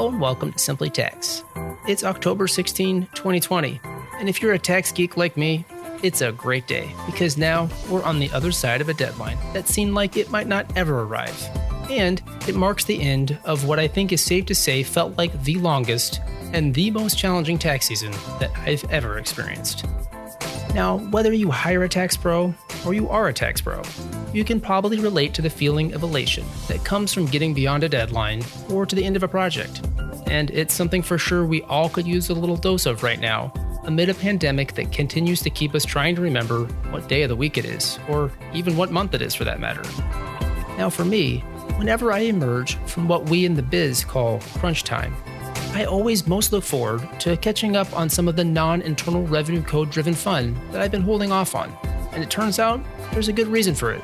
Hello and welcome to Simply Tax. It's October 16, 2020, and if you're a tax geek like me, it's a great day because now we're on the other side of a deadline that seemed like it might not ever arrive. And it marks the end of what I think is safe to say felt like the longest and the most challenging tax season that I've ever experienced. Now, whether you hire a tax pro or you are a tax pro, you can probably relate to the feeling of elation that comes from getting beyond a deadline or to the end of a project. And it's something for sure we all could use a little dose of right now, amid a pandemic that continues to keep us trying to remember what day of the week it is, or even what month it is for that matter. Now for me, whenever I emerge from what we in the biz call crunch time, I always most look forward to catching up on some of the non-internal revenue code driven fun that I've been holding off on. And it turns out there's a good reason for it.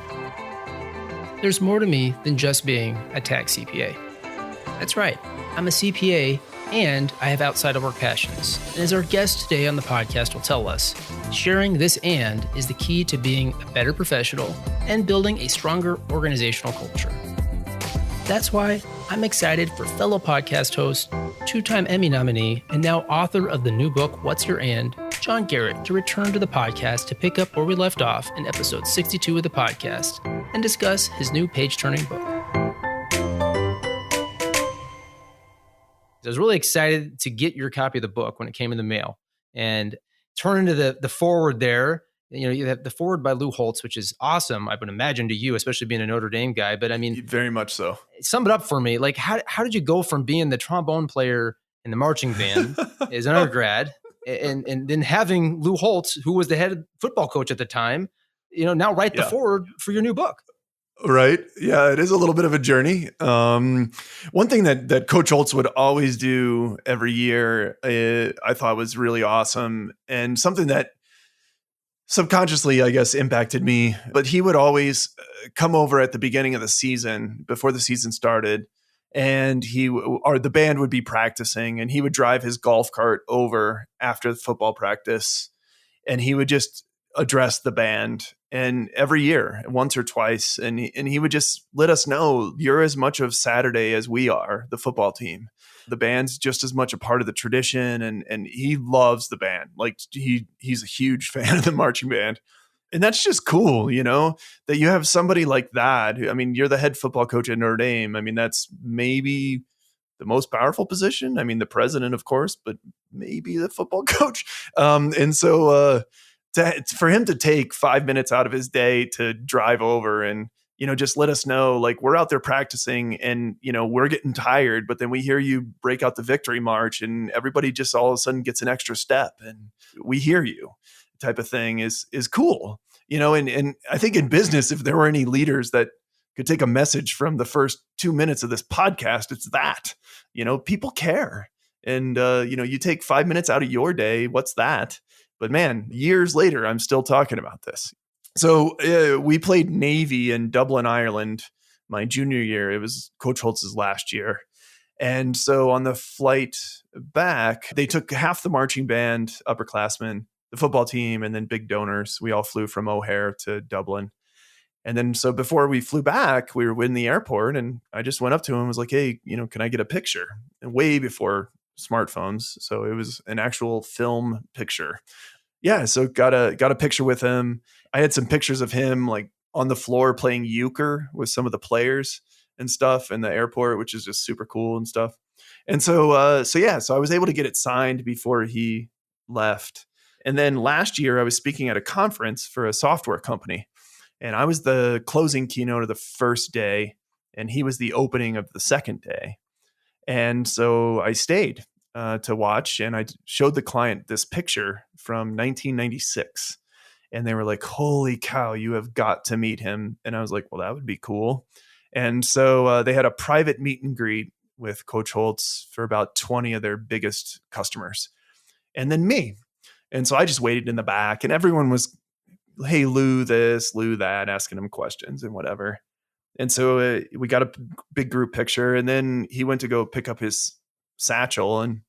There's more to me than just being a tax CPA. That's right, I'm a CPA and I have outside of work passions. And as our guest today on the podcast will tell us, sharing this and is the key to being a better professional and building a stronger organizational culture. That's why I'm excited for fellow podcast host, two-time Emmy nominee, and now author of the new book, What's Your And?, John Garrett, to return to the podcast to pick up where we left off in episode 62 of the podcast and discuss his new page-turning book. I was really excited to get your copy of the book when it came in the mail and turn into the foreword there. You know, you have the foreword by Lou Holtz, which is awesome, I would imagine, to you, especially being a Notre Dame guy. But I mean, very much so. Sum it up for me. Like, how did you go from being the trombone player in the marching band as an undergrad and then having Lou Holtz, who was the head football coach at the time, you know, now write the foreword for your new book? Right. Yeah, it is a little bit of a journey. One thing that Coach Holtz would always do every year, I thought was really awesome, and something that subconsciously, I guess, impacted me. But he would always come over at the beginning of the season, before the season started, and the band would be practicing, and he would drive his golf cart over after the football practice, and he would just address the band. And every year, once or twice, and he would just let us know, you're as much of Saturday as we are, the football team. The band's just as much a part of the tradition, and he loves the band. Like he's a huge fan of the marching band. And that's just cool, you know, that you have somebody like that. I mean, you're the head football coach at Notre Dame. I mean, that's maybe the most powerful position. I mean, the president, of course, but maybe the football coach. And so for him to take 5 minutes out of his day to drive over and, you know, just let us know, like, we're out there practicing and, you know, we're getting tired, but then we hear you break out the victory march and everybody just all of a sudden gets an extra step and we hear you type of thing is cool, you know, and I think in business, if there were any leaders that could take a message from the first 2 minutes of this podcast, it's that, you know, people care. And, you know, you take 5 minutes out of your day. What's that? But man, years later, I'm still talking about this. So we played Navy in Dublin, Ireland, my junior year. It was Coach Holtz's last year. And so on the flight back, they took half the marching band, upperclassmen, the football team, and then big donors. We all flew from O'Hare to Dublin. And then so before we flew back, we were in the airport and I just went up to him and was like, hey, you know, can I get a picture? And way before smartphones. So it was an actual film picture. Yeah. So got a picture with him. I had some pictures of him like on the floor playing euchre with some of the players and stuff in the airport, which is just super cool and stuff. And so I was able to get it signed before he left. And then last year I was speaking at a conference for a software company and I was the closing keynote of the first day and he was the opening of the second day. And so I stayed to watch and I showed the client this picture from 1996 and they were like, holy cow, you have got to meet him. And I was like, well, that would be cool. And so they had a private meet and greet with Coach Holtz for about 20 of their biggest customers and then me. And so I just waited in the back and everyone was, hey, Lou this, Lou that, asking him questions and whatever. And so we got a big group picture and then he went to go pick up his satchel and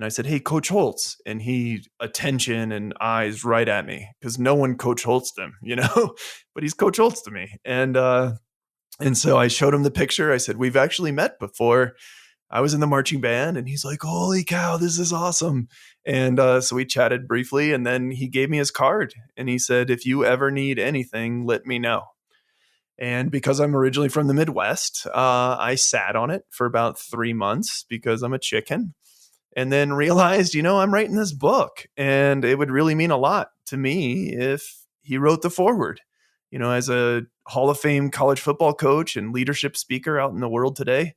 I said, hey, Coach Holtz. And he attention and eyes right at me because no one Coach Holtz'd him, you know, but he's Coach Holtz to me. And so I showed him the picture. I said, we've actually met before. I was in the marching band, and he's like, holy cow, this is awesome. And so we chatted briefly, and then he gave me his card and he said, if you ever need anything, let me know. And because I'm originally from the Midwest, I sat on it for about 3 months because I'm a chicken, and then realized, I'm writing this book and it would really mean a lot to me if he wrote the foreword. As a Hall of Fame college football coach and leadership speaker out in the world today,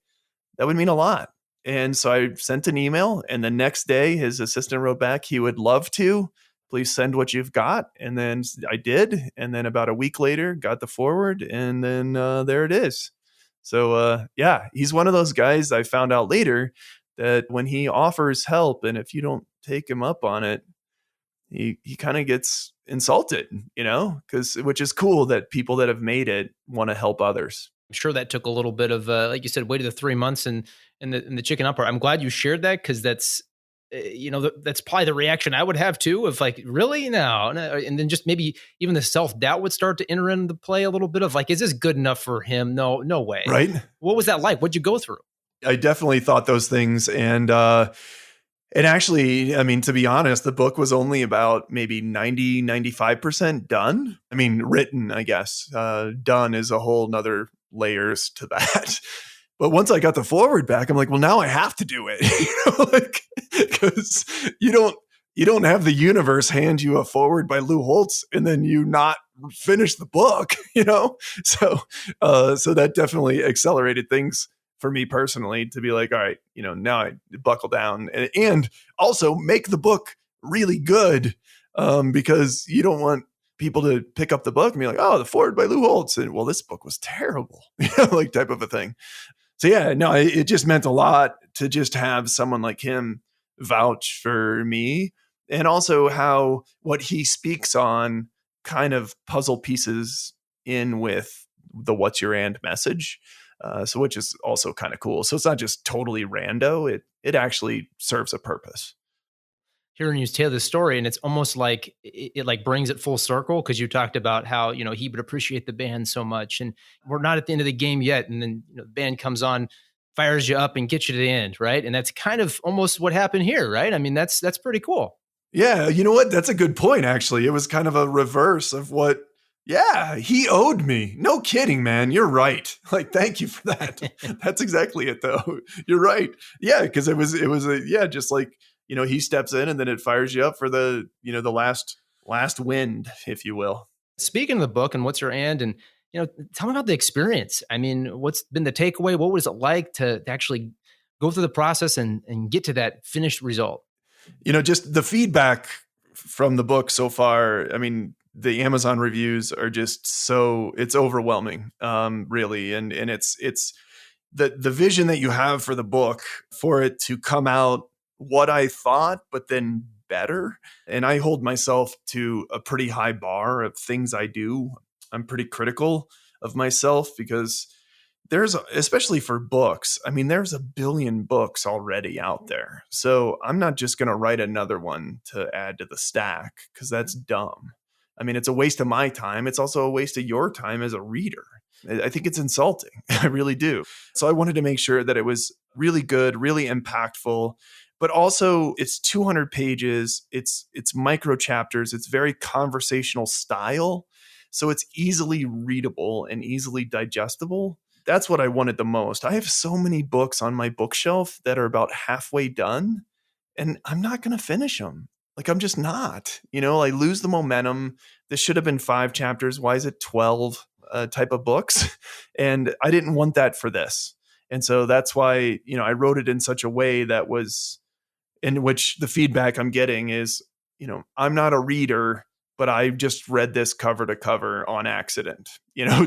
that would mean a lot. And so I sent an email, and the next day his assistant wrote back, he would love to. Please send what you've got. And then I did. And then about a week later, got the foreword, and then there it is. So yeah, he's one of those guys I found out later that when he offers help, and if you don't take him up on it, he kind of gets insulted, which is cool that people that have made it want to help others. I'm sure that took a little bit of, like you said, waited the 3 months and the chicken up part. I'm glad you shared that, because that's, that's probably the reaction I would have too. Of like, really? No. And then just maybe even the self-doubt would start to enter into play a little bit of like, is this good enough for him? No way. Right. What was that like? What'd you go through? I definitely thought those things. And actually, I mean, to be honest, the book was only about maybe 95% done. I mean, written, I guess. Done is a whole nother layers to that. But once I got the foreword back, I'm like, well, now I have to do it, because you don't have the universe hand you a foreword by Lou Holtz and then you not finish the book, So that definitely accelerated things for me personally to be like, all right, now I buckle down and also make the book really good, because you don't want people to pick up the book and be like, oh, the foreword by Lou Holtz. And well, this book was terrible, like type of a thing. So yeah, no, it just meant a lot to just have someone like him vouch for me, and also how what he speaks on kind of puzzle pieces in with the what's your and message. So which is also kind of cool. So it's not just totally rando. It actually serves a purpose. Hearing you tell this story, and it's almost like it like brings it full circle, because you talked about how he would appreciate the band so much, and we're not at the end of the game yet, and then the band comes on, fires you up, and gets you to the end, right? And that's kind of almost what happened here, right? I mean, that's pretty cool. Yeah, you know what? That's a good point. Actually, it was kind of a reverse of what. Yeah, he owed me. No kidding, man. You're right. Like, thank you for that. That's exactly it, though. You're right. Yeah, because it was just like. He steps in and then it fires you up for the last wind, if you will. Speaking of the book and what's your and tell me about the experience. I mean, what's been the takeaway? What was it like to actually go through the process and get to that finished result? Just the feedback from the book so far. I mean, the Amazon reviews are just it's overwhelming, really. And it's the vision that you have for the book, for it to come out what I thought, but then better. And I hold myself to a pretty high bar of things I do. I'm pretty critical of myself because especially for books, I mean, there's a billion books already out there. So I'm not just going to write another one to add to the stack, because that's dumb. I mean, it's a waste of my time. It's also a waste of your time as a reader. I think it's insulting. I really do. So I wanted to make sure that it was really good, really impactful. But also it's 200 pages. It's micro chapters. It's very conversational style. So it's easily readable and easily digestible. That's what I wanted the most. I have so many books on my bookshelf that are about halfway done, and I'm not going to finish them. Like, I'm just not, I lose the momentum. This should have been 5 chapters. Why is it 12 type of books? And I didn't want that for this. And so that's why, I wrote it in such a way that was in which the feedback I'm getting is, I'm not a reader, but I just read this cover to cover on accident,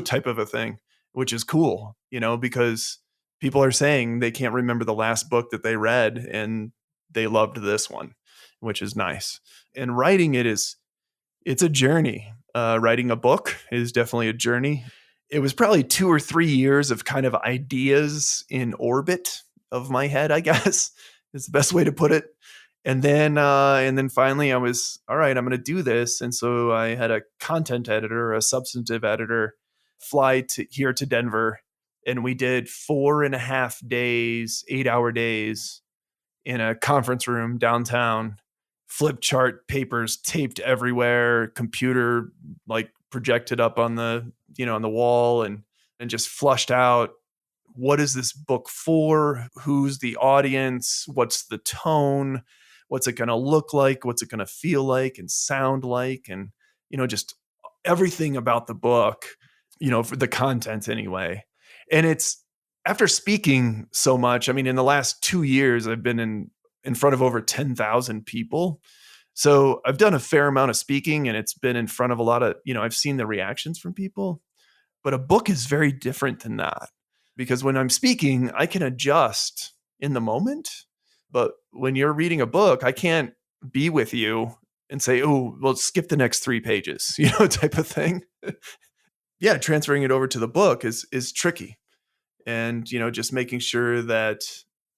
type of a thing, which is cool, because people are saying they can't remember the last book that they read and they loved this one, which is nice. And writing it's a journey. Writing a book is definitely a journey. It was probably 2 or 3 years of kind of ideas in orbit of my head, I guess. Is the best way to put it. And then finally I was, all right, I'm going to do this. And so I had a content editor, a substantive editor, fly here to Denver And we did 4.5 days, 8-hour days in a conference room downtown, flip chart papers taped everywhere, computer like projected up on the, on the wall, and just flushed out. What is this book for? Who's the audience? What's the tone? What's it going to look like? What's it going to feel like and sound like? And, just everything about the book, for the content anyway. And it's after speaking so much, I mean, in the last 2 years, I've been in front of over 10,000 people. So I've done a fair amount of speaking, and it's been in front of a lot of, I've seen the reactions from people. But a book is very different than that, because when I'm speaking, I can adjust in the moment. But when you're reading a book, I can't be with you and say, oh, well, skip the next 3 pages, type of thing. Yeah, transferring it over to the book is tricky. And, just making sure that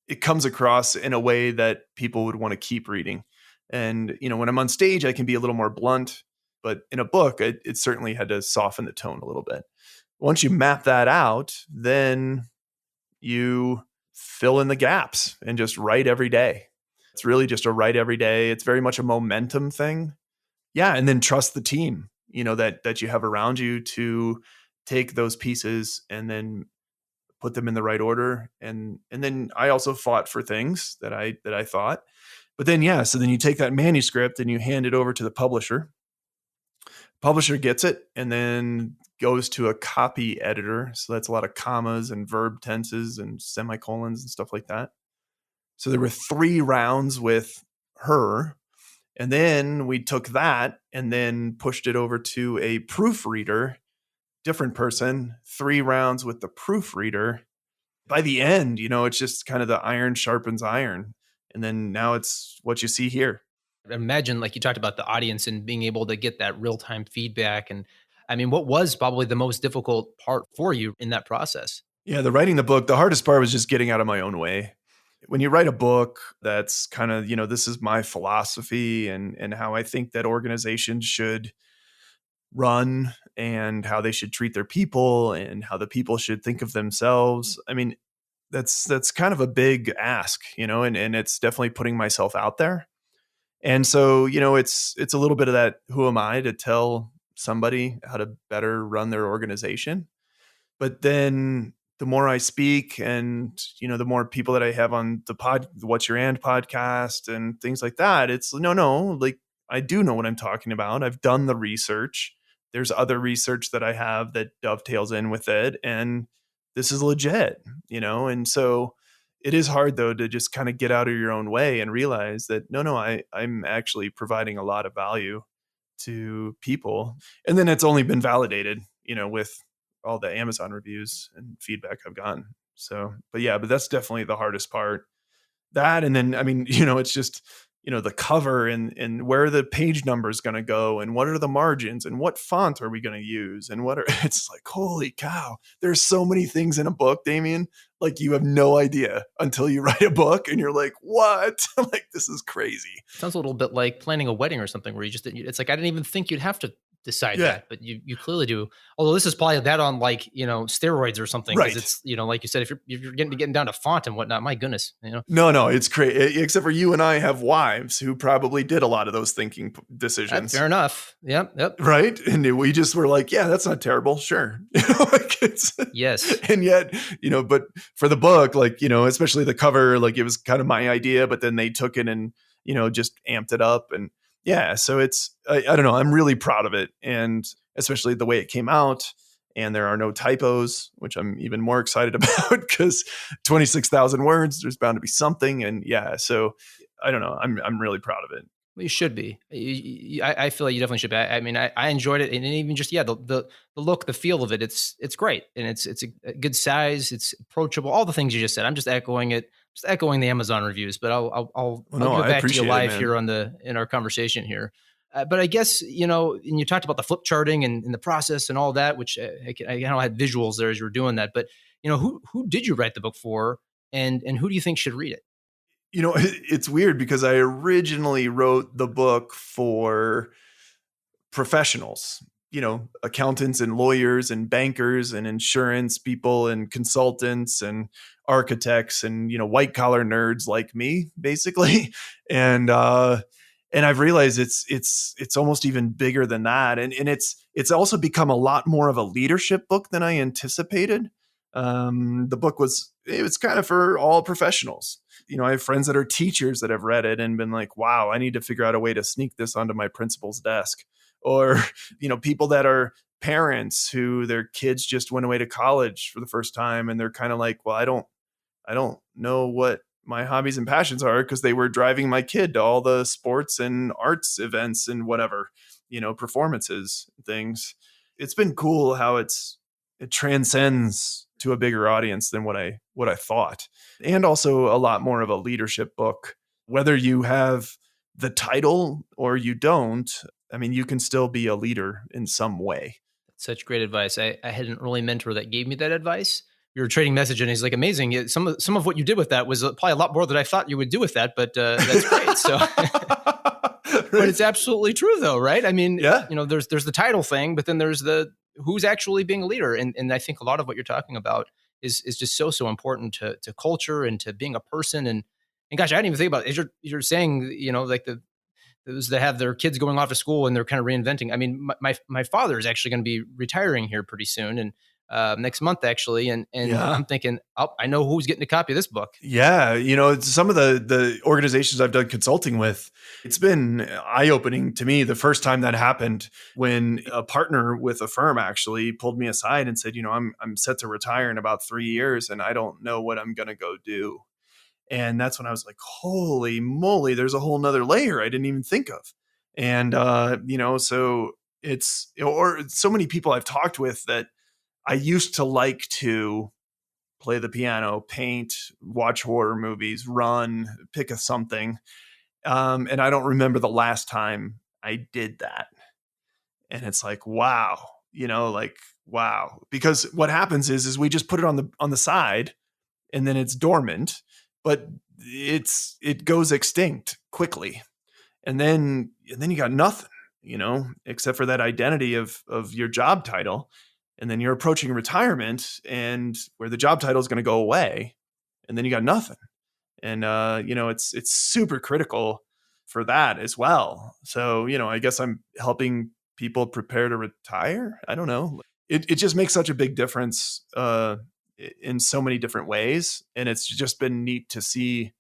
it comes across in a way that people would want to keep reading. And, when I'm on stage, I can be a little more blunt. But in a book, it certainly had to soften the tone a little bit. Once you map that out, then you fill in the gaps and just write every day. It's really just a write every day. It's very much a momentum thing. Yeah. And then trust the team, that you have around you to take those pieces and then put them in the right order. And then I also fought for things that I thought. But then, so then you take that manuscript and you hand it over to the publisher. Publisher gets it and then goes to a copy editor. So that's a lot of commas and verb tenses and semicolons and stuff like that. So there were 3 rounds with her. And then we took that and then pushed it over to a proofreader, different person, 3 rounds with the proofreader. By the end, it's just kind of the iron sharpens iron. And then now it's what you see here. Imagine, like you talked about the audience and being able to get that real-time feedback. And I mean, what was probably the most difficult part for you in that process? Yeah, writing the book, the hardest part was just getting out of my own way. When you write a book that's kind of, this is my philosophy and how I think that organizations should run and how they should treat their people and how the people should think of themselves. I mean, that's kind of a big ask, and it's definitely putting myself out there. And so, it's a little bit of that. Who am I to tell somebody how to better run their organization? But then the more I speak and, the more people that I have on the What's Your And podcast and things like that, it's like I do know what I'm talking about. I've done the research. There's other research that I have that dovetails in with it. And this is legit, and so it is hard, though, to just kind of get out of your own way and realize that, I'm actually providing a lot of value to people. And then it's only been validated, with all the Amazon reviews and feedback I've gotten. So, but that's definitely the hardest part. That, and then, I mean, it's just, the cover and where the page number is going to go and what are the margins and what font are we going to use and it's like, holy cow, there's so many things in a book, Damien, like you have no idea until you write a book and you're like, what? Like, this is crazy. Sounds a little bit like planning a wedding or something where it's like, I didn't even think you'd have to decide that, but you clearly do. Although this is probably that on like, steroids or something. Right. It's, like you said, if you're getting down to font and whatnot, my goodness, No, it's crazy. Except for you and I have wives who probably did a lot of those thinking decisions. Fair enough. Yep. Right. And we just were like, yeah, that's not terrible. Sure. Yes. And yet, but for the book, like, especially the cover, like it was kind of my idea, but then they took it and, just amped it up. And yeah, so it's, I don't know, I'm really proud of it. And especially the way it came out, and there are no typos, which I'm even more excited about because 26,000 words, there's bound to be something. And yeah, so I don't know, I'm really proud of it. Well, you should be. I feel like you definitely should be. I mean, I enjoyed it, and even just the look, the feel of it. It's great, and it's a good size. It's approachable. All the things you just said. I'm just echoing it. Just echoing the Amazon reviews, but I'll give it back to you live here in our conversation here. But I guess, and you talked about the flip charting and the process and all that, which I had visuals there as you were doing that. But who did you write the book for, and who do you think should read it? It's weird because I originally wrote the book for professionals, accountants and lawyers and bankers and insurance people and consultants and architects and, white collar nerds like me, basically. And I've realized it's almost even bigger than that. And it's also become a lot more of a leadership book than I anticipated. The book it's kind of for all professionals. I have friends that are teachers that have read it and been like, wow, I need to figure out a way to sneak this onto my principal's desk. Or, people that are parents who their kids just went away to college for the first time. And they're kind of like, well, I don't know what my hobbies and passions are because they were driving my kid to all the sports and arts events and whatever, performances, things. It's been cool how it transcends to a bigger audience than what I thought. And also a lot more of a leadership book, whether you have the title or you don't. I mean, you can still be a leader in some way. Such great advice. I had an early mentor that gave me that advice. We were trading message and he's like, amazing. Some of what you did with that was probably a lot more than I thought you would do with that, but that's great. So, but it's absolutely true though, right? I mean, yeah. There's the title thing, but then there's the who's actually being a leader. And I think a lot of what you're talking about is just so important to culture and to being a person. And gosh, I didn't even think about it. As you're saying, like those that have their kids going off to school and they're kind of reinventing. I mean, my father is actually going to be retiring here pretty soon and next month actually. And yeah. I'm thinking, I know who's getting a copy of this book. Yeah. Some of the organizations I've done consulting with, it's been eye-opening to me. The first time that happened when a partner with a firm actually pulled me aside and said, I'm set to retire in about 3 years and I don't know what I'm going to go do. And that's when I was like, holy moly, there's a whole nother layer I didn't even think of. And, so it's, or so many people I've talked with that I used to like to play the piano, paint, watch horror movies, run, pick something. And I don't remember the last time I did that. And it's like, wow, wow. Because what happens is we just put it on the side and then it's dormant. But it goes extinct quickly. And then you got nothing, except for that identity of your job title. And then you're approaching retirement and where the job title is going to go away. And then you got nothing. And, it's super critical for that as well. So, I guess I'm helping people prepare to retire. I don't know. It just makes such a big difference, in so many different ways. And it's just been neat to see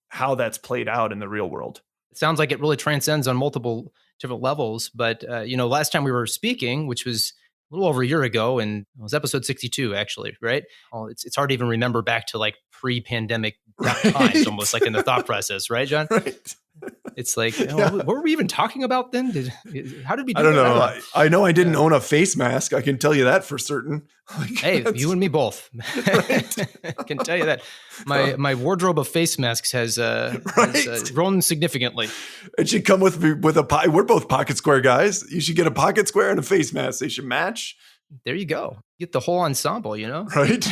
how that's played out in the real world. It sounds like it really transcends on multiple different levels. But, last time we were speaking, which was a little over a year ago, and it was episode 62, actually, right? Oh, it's hard to even remember back to like pre-pandemic times, almost like in the thought process, right, John? Right. It's like, what were we even talking about then? How did we do I don't know. I know I didn't own a face mask. I can tell you that for certain. Hey, you and me both. Right. I can tell you that. My wardrobe of face masks has grown significantly. It should come with a pie. We're both pocket square guys. You should get a pocket square and a face mask. They should match. There you go. Get the whole ensemble, Right.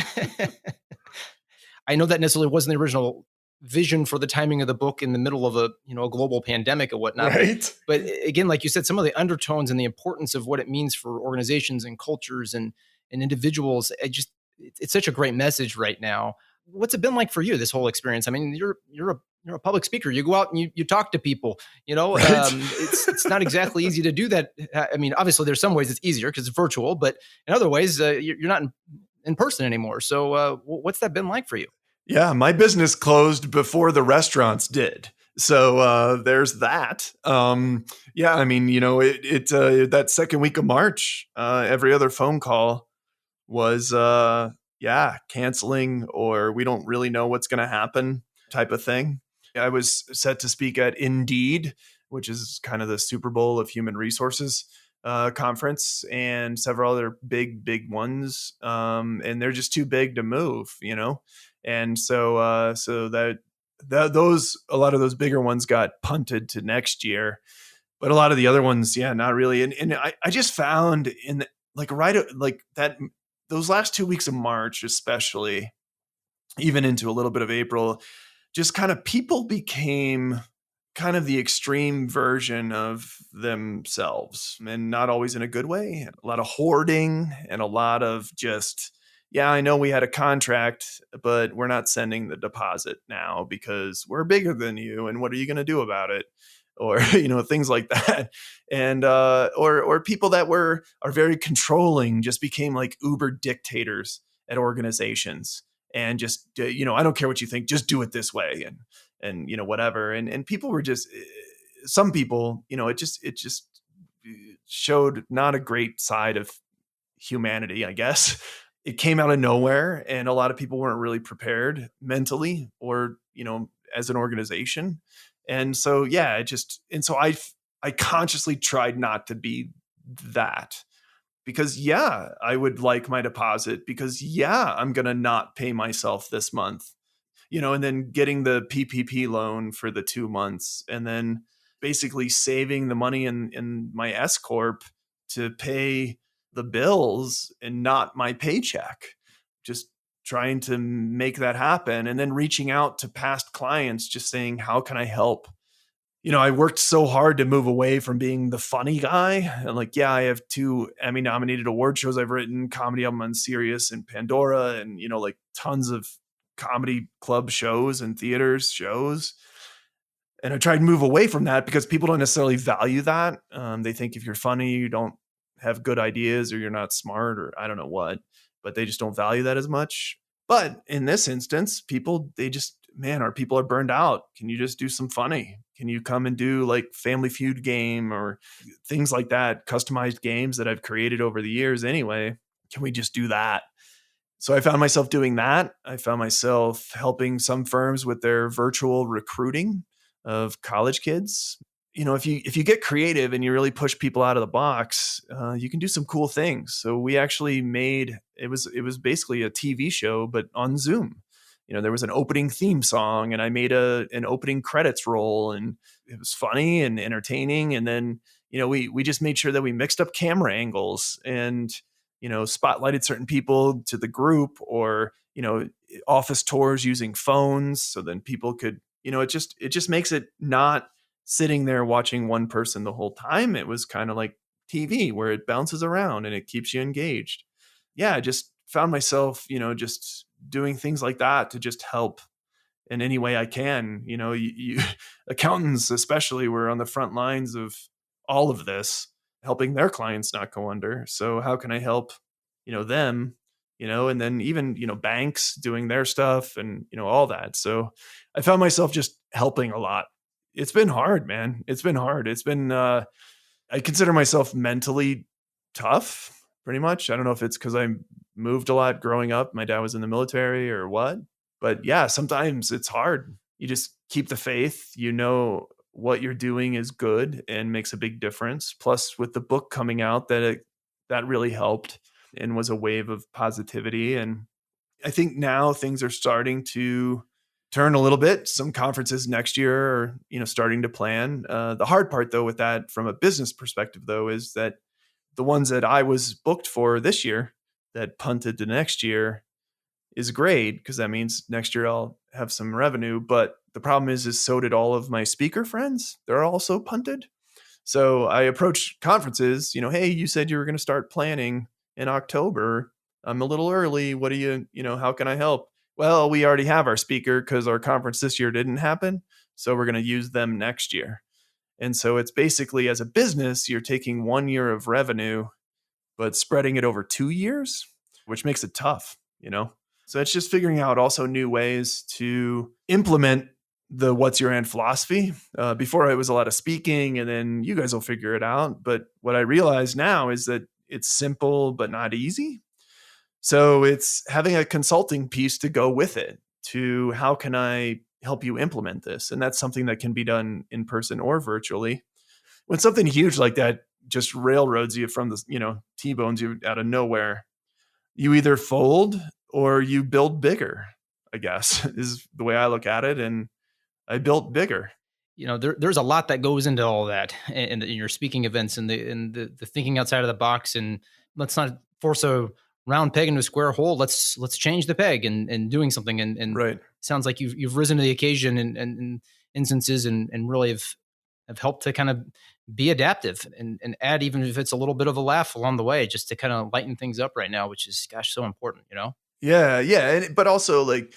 I know that necessarily wasn't the original vision for the timing of the book in the middle of a global pandemic or whatnot. Right. But again, like you said, some of the undertones and the importance of what it means for organizations and cultures and individuals, it's such a great message right now. What's it been like for you, this whole experience? I mean, you're a public speaker. You go out and you talk to people, Right. It's not exactly easy to do that. I mean, obviously there's some ways it's easier because it's virtual, but in other ways, you're not in person anymore. So what's that been like for you? Yeah, my business closed before the restaurants did. So there's that. Yeah, I mean, that second week of March, every other phone call was, canceling or we don't really know what's going to happen type of thing. I was set to speak at Indeed, which is kind of the Super Bowl of human resources conference, and several other big ones. And they're just too big to move, And so those a lot of those bigger ones got punted to next year, but a lot of the other ones, not really. And I just found those last 2 weeks of March, especially, even into a little bit of April, just kind of people became kind of the extreme version of themselves, and not always in a good way. A lot of hoarding and a lot of just, yeah, I know we had a contract, but we're not sending the deposit now because we're bigger than you. And what are you going to do about it? Or, things like that. And, or people that are very controlling just became like uber dictators at organizations, and just, I don't care what you think, just do it this way. And, whatever. And people were just, some people, it just showed not a great side of humanity, I guess. It came out of nowhere, and a lot of people weren't really prepared mentally or, as an organization. And so, yeah, I consciously tried not to be that, because, yeah, I would like my deposit, because, yeah, I'm going to not pay myself this month, and then getting the PPP loan for the 2 months, and then basically saving the money in my S Corp to pay the bills and not my paycheck, just trying to make that happen. And then reaching out to past clients, just saying, how can I help? I worked so hard to move away from being the funny guy. And like, yeah, I have 2 Emmy nominated award shows I've written, comedy album on Sirius and Pandora, and, like tons of comedy club shows and theaters shows. And I tried to move away from that because people don't necessarily value that. They think if you're funny, you don't have good ideas, or you're not smart, or I don't know what, but they just don't value that as much. But in this instance, people are burned out. Can you just do some funny? Can you come and do like Family Feud game or things like that, customized games that I've created over the years anyway? Can we just do that? So I found myself doing that. I found myself helping some firms with their virtual recruiting of college kids. If you get creative and you really push people out of the box, you can do some cool things. So we actually made, it was basically a TV show, but on Zoom. There was an opening theme song, and I made an opening credits roll, and it was funny and entertaining. And then, we just made sure that we mixed up camera angles and, spotlighted certain people to the group, or, office tours using phones. So then people could, it just makes it not sitting there watching one person the whole time. It was kind of like TV where it bounces around and it keeps you engaged. Yeah, I just found myself, just doing things like that to just help in any way I can. You accountants especially were on the front lines of all of this, helping their clients not go under. So how can I help, them, and then even, banks doing their stuff and, all that. So I found myself just helping a lot. It's been hard, man. It's been hard. It's been, I consider myself mentally tough, pretty much. I don't know if it's because I moved a lot growing up. My dad was in the military or what, but yeah, sometimes it's hard. You just keep the faith, what you're doing is good and makes a big difference. Plus with the book coming out, that really helped and was a wave of positivity. And I think now things are starting to turn a little bit. Some conferences next year are, starting to plan. The hard part though, with that from a business perspective though, is that the ones that I was booked for this year that punted to next year is great, because that means next year I'll have some revenue. But the problem is so did all of my speaker friends. They're also punted. So I approached conferences, hey, you said you were going to start planning in October. I'm a little early. What do you, how can I help? Well, we already have our speaker because our conference this year didn't happen. So we're going to use them next year. And so it's basically, as a business, you're taking 1 year of revenue, but spreading it over 2 years, which makes it tough, So it's just figuring out also new ways to implement the what's your end philosophy. Before it was a lot of speaking, and then you guys will figure it out. But what I realize now is that it's simple, but not easy. So it's having a consulting piece to go with it, to how can I help you implement this? And that's something that can be done in person or virtually. When something huge like that just railroads you from the, T-bones you out of nowhere, you either fold or you build bigger, I guess, is the way I look at it. And I built bigger. There's a lot that goes into all that in your speaking events and the thinking outside of the box. And let's not force a round peg into a square hole. Let's change the peg and doing something. And right. Sounds like you've risen to the occasion and instances and really have helped to kind of be adaptive and add, even if it's a little bit of a laugh along the way, just to kind of lighten things up right now, which is, gosh, so important, Yeah, yeah, but also like,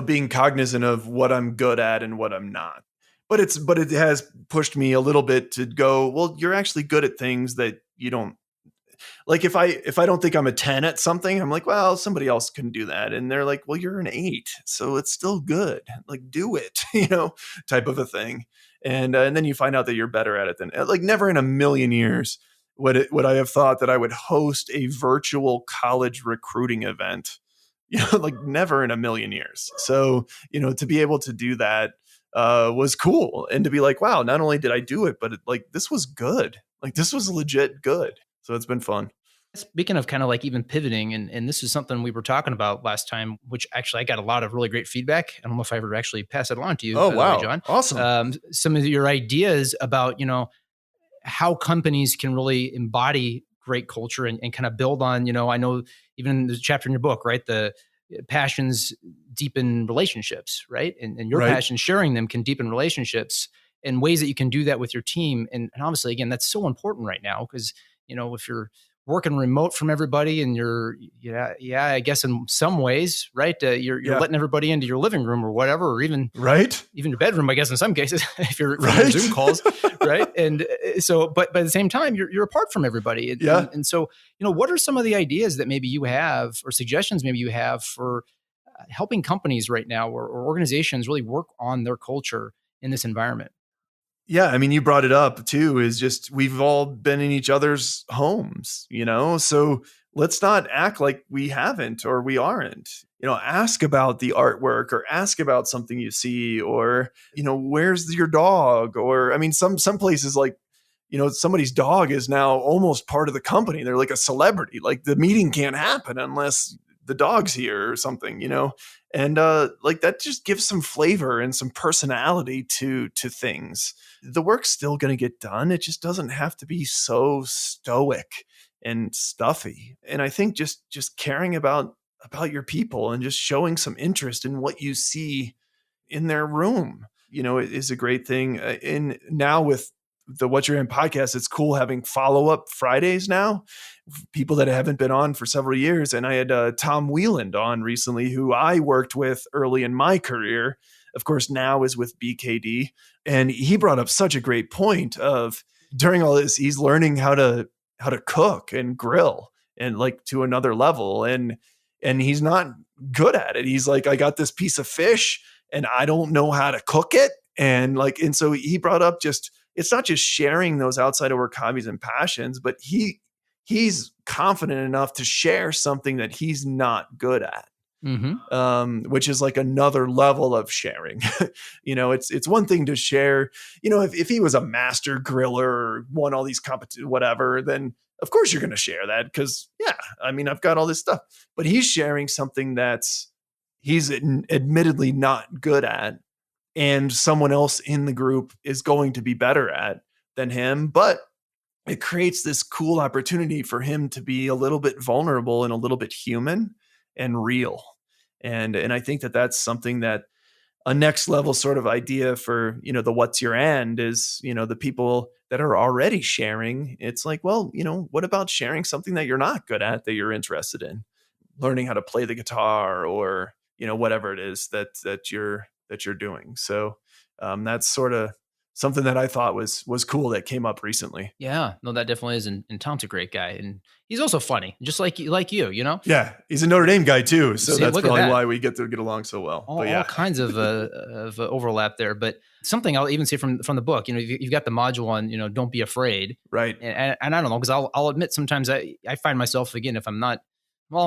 being cognizant of what I'm good at and what I'm not. But it has pushed me a little bit to go, well, you're actually good at things that you don't like. If I don't think I'm a 10 at something, I'm like, well, somebody else can do that. And they're like, well, you're an 8, so it's still good. Like, do it, type of a thing. And then you find out that you're better at it than, like, never in a million years would I have thought that I would host a virtual college recruiting event. Like, never in a million years. So, to be able to do that was cool. And to be like, wow, not only did I do it, but this was good. Like, this was legit good. So it's been fun. Speaking of kind of like even pivoting, and this is something we were talking about last time, which actually I got a lot of really great feedback. I don't know if I ever actually pass it along to you. Oh, by the wow. way, John. Awesome. Some of your ideas about, how companies can really embody great culture and kind of build on, I know even in the chapter in your book, right? The passions deepen relationships, right? And your Right. passion, sharing them, can deepen relationships in ways that you can do that with your team. And obviously, again, that's so important right now because, if you're working remote from everybody and you're, I guess in some ways, right? You're letting everybody into your living room or whatever, or even your bedroom, I guess, in some cases, if you're Right. Zoom calls, right? And so, but at the same time, you're apart from everybody. And so, what are some of the ideas that maybe you have or suggestions maybe you have for helping companies right now or organizations really work on their culture in this environment? Yeah, I mean, you brought it up too, is just we've all been in each other's homes, so let's not act like we haven't or we aren't. Ask about the artwork or ask about something you see, or, where's your dog? Or, I mean, some places, like, somebody's dog is now almost part of the company. They're like a celebrity. Like, the meeting can't happen unless the dog's here or something, and like, that just gives some flavor and some personality to things. The work's still going to get done. It just doesn't have to be so stoic and stuffy. And I think just caring about your people and just showing some interest in what you see in their room, is a great thing. And now with the What You're In podcast, it's cool having follow-up Fridays now, people that haven't been on for several years. And I had Tom Wieland on recently, who I worked with early in my career, of course, now is with BKD. And he brought up such a great point of, during all this, he's learning how to cook and grill, and like to another level. And he's not good at it. He's like, I got this piece of fish and I don't know how to cook it. And so he brought up, just, it's not just sharing those outside of work hobbies and passions, but he's confident enough to share something that he's not good at. Mm-hmm. Which is like another level of sharing. It's one thing to share, if he was a master griller or won all these competitions, whatever, then of course you're going to share that because, I mean, I've got all this stuff. But he's sharing something that's he's admittedly not good at, and someone else in the group is going to be better at than him. But it creates this cool opportunity for him to be a little bit vulnerable and a little bit human and real. And I think that that's something that a next level sort of idea for, the what's your end is, the people that are already sharing. It's like, well, what about sharing something that you're not good at, that you're interested in, learning how to play the guitar or, whatever it is that you're doing. So that's sort of something that I thought was cool that came up recently. Yeah, no, that definitely is. And Tom's a great guy. And he's also funny, just like you, Yeah, he's a Notre Dame guy too. So that's probably why we get along so well. All kinds of overlap there. But something I'll even say from the book, you've got the module on, don't be afraid. Right. And I don't know, because I'll admit sometimes I find myself, again,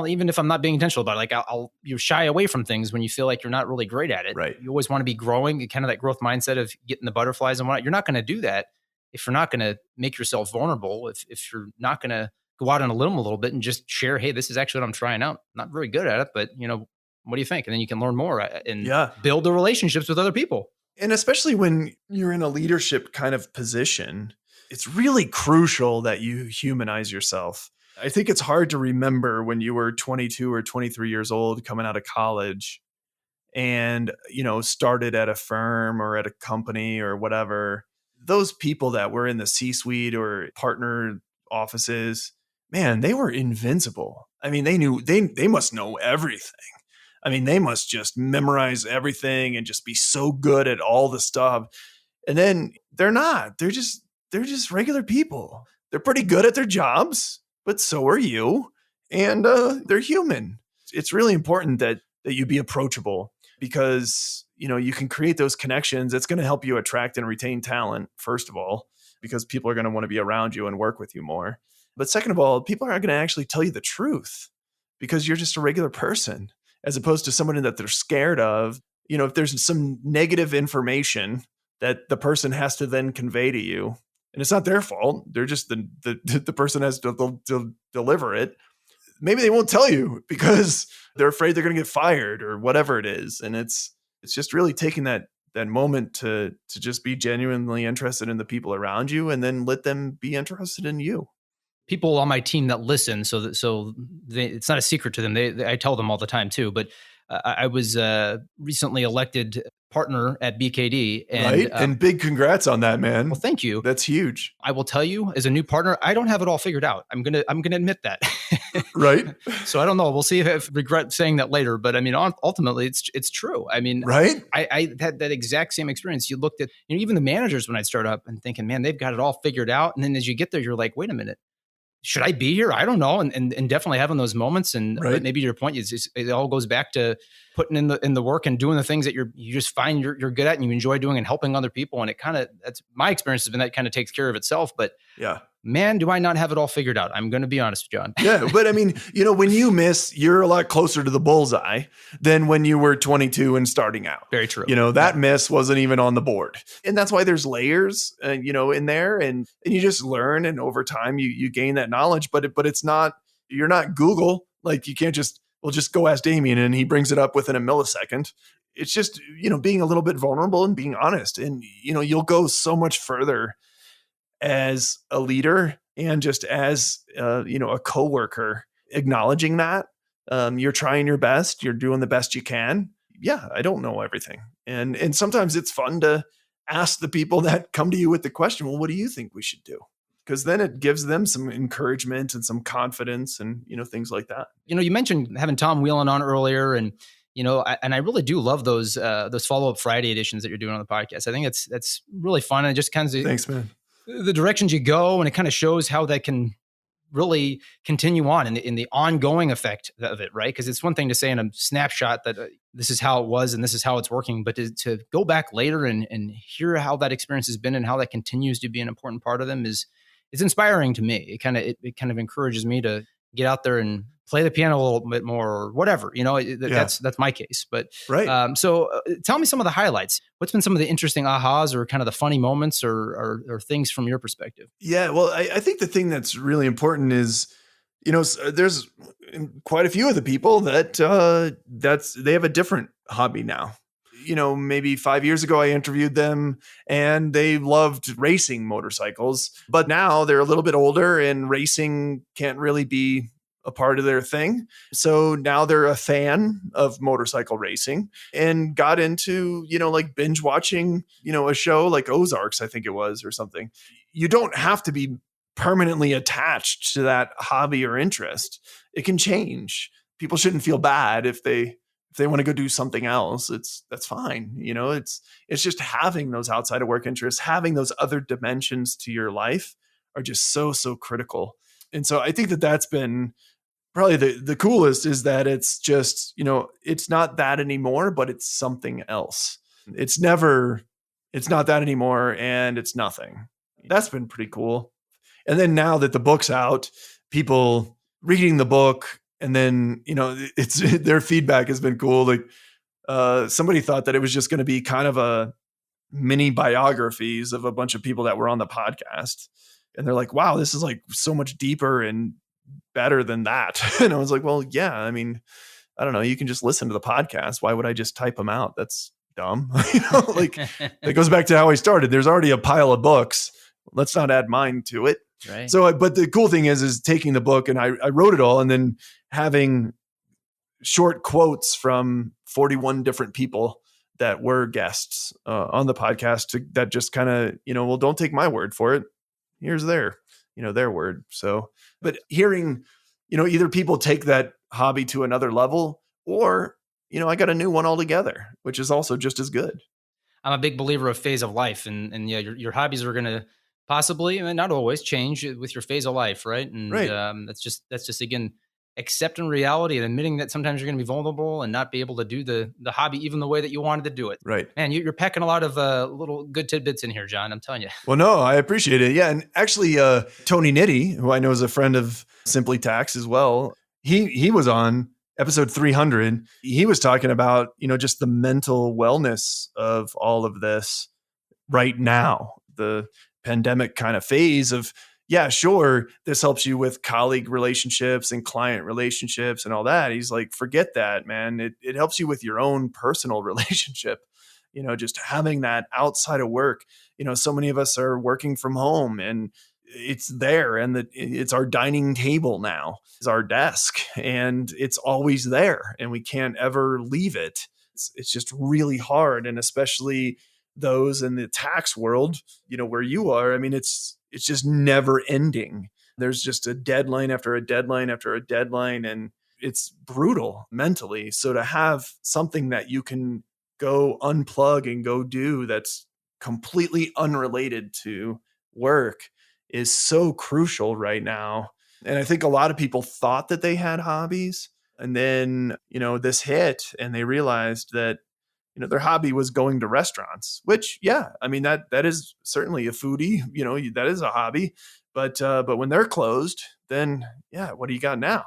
even if I'm not being intentional about it, like you shy away from things when you feel like you're not really great at it. Right. You always want to be growing, kind of that growth mindset of getting the butterflies and whatnot. You're not going to do that if you're not going to make yourself vulnerable, if you're not going to go out on a limb a little bit and just share, hey, this is actually what I'm trying out. Not very good at it, but what do you think? And then you can learn more and build the relationships with other people. And especially when you're in a leadership kind of position, it's really crucial that you humanize yourself. I think it's hard to remember when you were 22 or 23 years old coming out of college and, started at a firm or at a company or whatever, those people that were in the C-suite or partner offices, man, they were invincible. I mean, they must know everything. I mean, they must just memorize everything and just be so good at all the stuff. And then they're not. They're just regular people. They're pretty good at their jobs, but so are you. And they're human. It's really important that you be approachable, because, you can create those connections. It's going to help you attract and retain talent, first of all, because people are going to want to be around you and work with you more. But second of all, people are going to actually tell you the truth because you're just a regular person, as opposed to someone that they're scared of. If there's some negative information that the person has to then convey to you, and it's not their fault, they're just the person has to deliver it. Maybe they won't tell you because they're afraid they're going to get fired or whatever it is. And it's just really taking that moment to just be genuinely interested in the people around you, and then let them be interested in you. People on my team that listen, it's not a secret to them. I tell them all the time too. But I was recently elected partner at BKD, and and big congrats on that, man. Well, thank you. That's huge. I will tell you, as a new partner, I don't have it all figured out. I'm gonna admit that. Right. So I don't know. We'll see if I regret saying that later. But I mean, ultimately, it's true. I mean, right. I had that exact same experience. You looked at even the managers when I started up and thinking, man, they've got it all figured out. And then as you get there, you're like, wait a minute. Should I be here? I don't know. And definitely having those moments. And right. But maybe your point is it all goes back to putting in the work and doing the things that you just find you're good at and you enjoy doing, and helping other people. And that's my experience has been that kind of takes care of itself. But yeah, man, do I not have it all figured out. I'm going to be honest, John. Yeah. But I mean, when you miss, you're a lot closer to the bullseye than when you were 22 and starting out. Very true. That miss wasn't even on the board. And that's why there's layers, in there, and you just learn. And over time you gain that knowledge, but it's not, you're not Google. Like you can't just go ask Damien and he brings it up within a millisecond. It's just, being a little bit vulnerable and being honest, and, you'll go so much further as a leader and just as, a coworker, acknowledging that you're trying your best, you're doing the best you can. Yeah, I don't know everything. And sometimes it's fun to ask the people that come to you with the question, well, what do you think we should do? Because then it gives them some encouragement and some confidence and, things like that. You mentioned having Tom Whelan on earlier, and, I really do love those follow-up Friday editions that you're doing on the podcast. I think that's really fun. And it just kind of, thanks, man, the directions you go, and it kind of shows how that can really continue on in the ongoing effect of it, right? Because it's one thing to say in a snapshot that this is how it was and this is how it's working, but to go back later and hear how that experience has been and how that continues to be an important part of them it's inspiring to me. It kind of encourages me to get out there and play the piano a little bit more or whatever, that's my case. But right. So tell me some of the highlights. What's been some of the interesting ahas or kind of the funny moments or things from your perspective? Yeah. Well, I think the thing that's really important is, there's quite a few of the people that they have a different hobby now. Maybe 5 years ago, I interviewed them and they loved racing motorcycles, but now they're a little bit older and racing can't really be a part of their thing. So now they're a fan of motorcycle racing and got into, like binge watching, a show like Ozarks, I think it was, or something. You don't have to be permanently attached to that hobby or interest. It can change. People shouldn't feel bad if they want to go do something else. That's fine. It's just having those outside of work interests, having those other dimensions to your life are just so critical. And so I think that's been probably the coolest, is that it's just, it's not that anymore, but it's something else. It's not that anymore, and it's nothing. That's been pretty cool. And then now that the book's out, people reading the book, and then, it's their feedback has been cool. Like somebody thought that it was just going to be kind of a mini biographies of a bunch of people that were on the podcast. And they're like, wow, this is like so much deeper and better than that. And I was like, well, yeah, I mean, I don't know. You can just listen to the podcast. Why would I just type them out? That's dumb. Like it goes back to how I started. There's already a pile of books. Let's not add mine to it. Right. So, but the cool thing is taking the book, and I wrote it all, and then having short quotes from 41 different people that were guests on the podcast that just kind of, well, don't take my word for it. Here's their word. So, but hearing, either people take that hobby to another level, or, I got a new one altogether, which is also just as good. I'm a big believer of phase of life, and yeah, your hobbies are going to possibly, and not always, change with your phase of life, right? And right. That's just again, accepting reality and admitting that sometimes you're going to be vulnerable and not be able to do the hobby even the way that you wanted to do it. Right. Man, you're packing a lot of little good tidbits in here, John. I'm telling you. Well, no, I appreciate it. Yeah, and actually, Tony Nitty, who I know is a friend of Simply Tax as well, he was on episode 300. He was talking about, just the mental wellness of all of this right now, the pandemic kind of phase of, yeah, sure, this helps you with colleague relationships and client relationships and all that. He's like, forget that, man. It helps you with your own personal relationship, just having that outside of work. So many of us are working from home, and it's there, and it's our dining table now, it's our desk, and it's always there, and we can't ever leave it. It's just really hard. And especially those in the tax world, where you are, I mean, it's just never ending. There's just a deadline after a deadline after a deadline, and it's brutal mentally. So to have something that you can go unplug and go do that's completely unrelated to work is so crucial right now. And I think a lot of people thought that they had hobbies, and then, this hit, and they realized that, their hobby was going to restaurants, which, yeah, I mean, that is certainly a foodie, that is a hobby, but when they're closed, then yeah, what do you got now,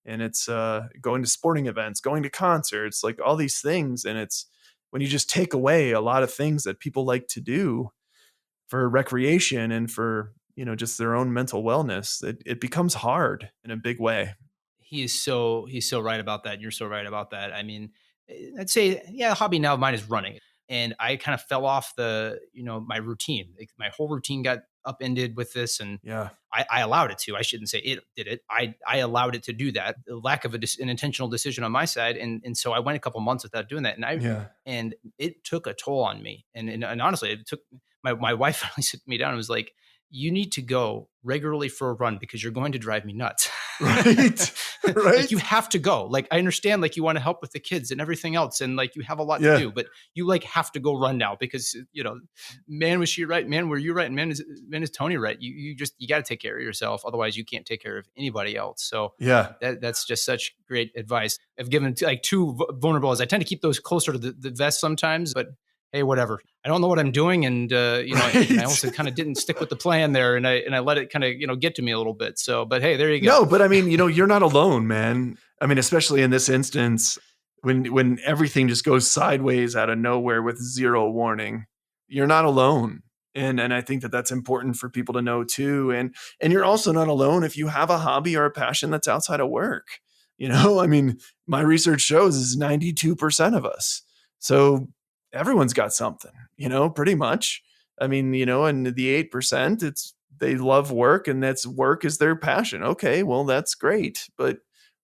and it's going to sporting events, going to concerts, like all these things. And it's when you just take away a lot of things that people like to do for recreation and for, just their own mental wellness, it becomes hard in a big way. He's so right about that. You're so right about that. I mean, I'd say, yeah, a hobby now of mine is running. And I kind of fell off my routine. Like, my whole routine got upended with this. And yeah, I allowed it to. I shouldn't say it did it. I allowed it to do that. The lack of an intentional decision on my side. And so I went a couple months without doing that. And it took a toll on me. And honestly, it took my wife finally sit me down and was like, you need to go regularly for a run because you're going to drive me nuts. Right. Right. Like, you have to go. Like, I understand, like, you want to help with the kids and everything else, and like, you have a lot to do, but you like have to go run now because, man, was she right? Man, were you right? And man, is Tony right? You got to take care of yourself. Otherwise you can't take care of anybody else. So yeah, that's just such great advice. I've given like two vulnerable. I tend to keep those closer to the vest sometimes, but hey, whatever. I don't know what I'm doing. And, right. I also kind of didn't stick with the plan there, and I let it kind of, get to me a little bit. So, but hey, there you go. No, but I mean, you're not alone, man. I mean, especially in this instance, when everything just goes sideways out of nowhere with zero warning, you're not alone. And I think that that's important for people to know too. And you're also not alone if you have a hobby or a passion that's outside of work. I mean, my research shows is 92% of us. So everyone's got something, pretty much. I mean, and the 8%, they love work, and work is their passion. Okay, well, that's great. But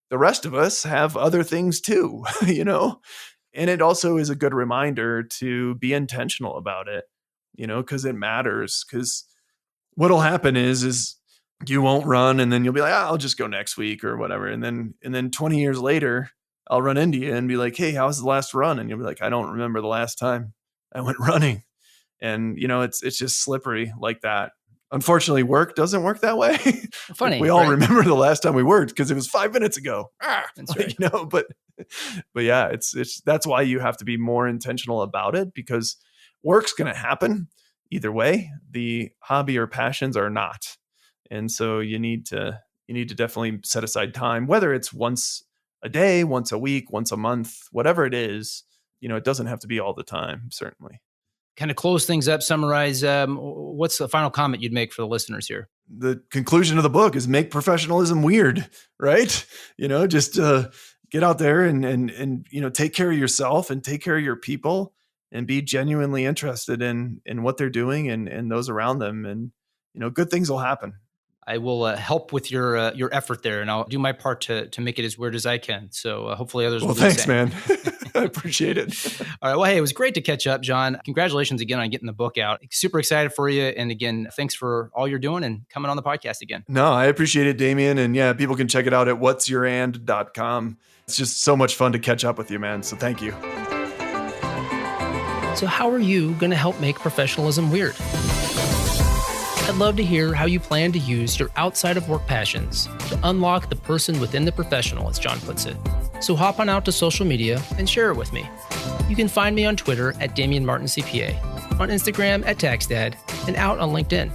the rest of us have other things too, and it also is a good reminder to be intentional about it, because it matters. Because what'll happen is you won't run, and then you'll be like, I'll just go next week or whatever. And then 20 years later, I'll run into you and be like, hey, how was the last run? And you'll be like, I don't remember the last time I went running. And, it's just slippery like that. Unfortunately, work doesn't work that way. Funny. We all remember the last time we worked because it was 5 minutes ago. That's right. But yeah, that's why you have to be more intentional about it, because work's going to happen either way. The hobby or passions are not. And so you need to definitely set aside time, whether it's once a day, once a week, once a month, whatever it is. It doesn't have to be all the time, certainly. Kind of close things up, summarize, what's the final comment you'd make for the listeners here? The conclusion of the book is make professionalism weird, right? Just get out there and take care of yourself and take care of your people, and be genuinely interested in what they're doing and those around them. And, good things will happen. I will help with your effort there, and I'll do my part to make it as weird as I can. So hopefully others will do the same. man. I appreciate it. All right. Well, hey, it was great to catch up, John. Congratulations again on getting the book out. Super excited for you. And again, thanks for all you're doing and coming on the podcast again. No, I appreciate it, Damien. And yeah, people can check it out at whatsyourand.com. It's just so much fun to catch up with you, man. So thank you. So how are you going to help make professionalism weird? I'd love to hear how you plan to use your outside of work passions to unlock the person within the professional, as John puts it. So hop on out to social media and share it with me. You can find me on Twitter at Damien Martin CPA, on Instagram at TaxDad, and out on LinkedIn.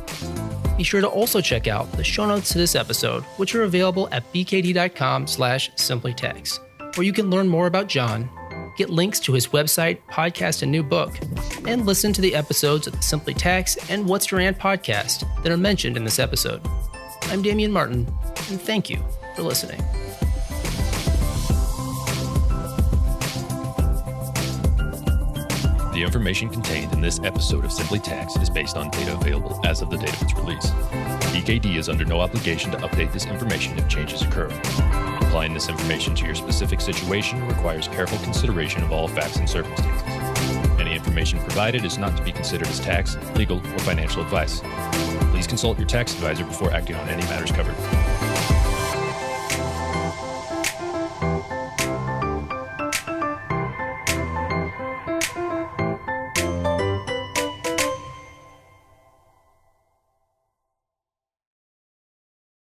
Be sure to also check out the show notes to this episode, which are available at bkd.com/simplytax, where you can learn more about John, get links to his website, podcast, and new book, and listen to the episodes of the Simply Tax and What's Your Ant podcast that are mentioned in this episode. I'm Damien Martin, and thank you for listening. The information contained in this episode of Simply Tax is based on data available as of the date of its release. BKD is under no obligation to update this information if changes occur. Applying this information to your specific situation requires careful consideration of all facts and circumstances. Any information provided is not to be considered as tax, legal, or financial advice. Please consult your tax advisor before acting on any matters covered.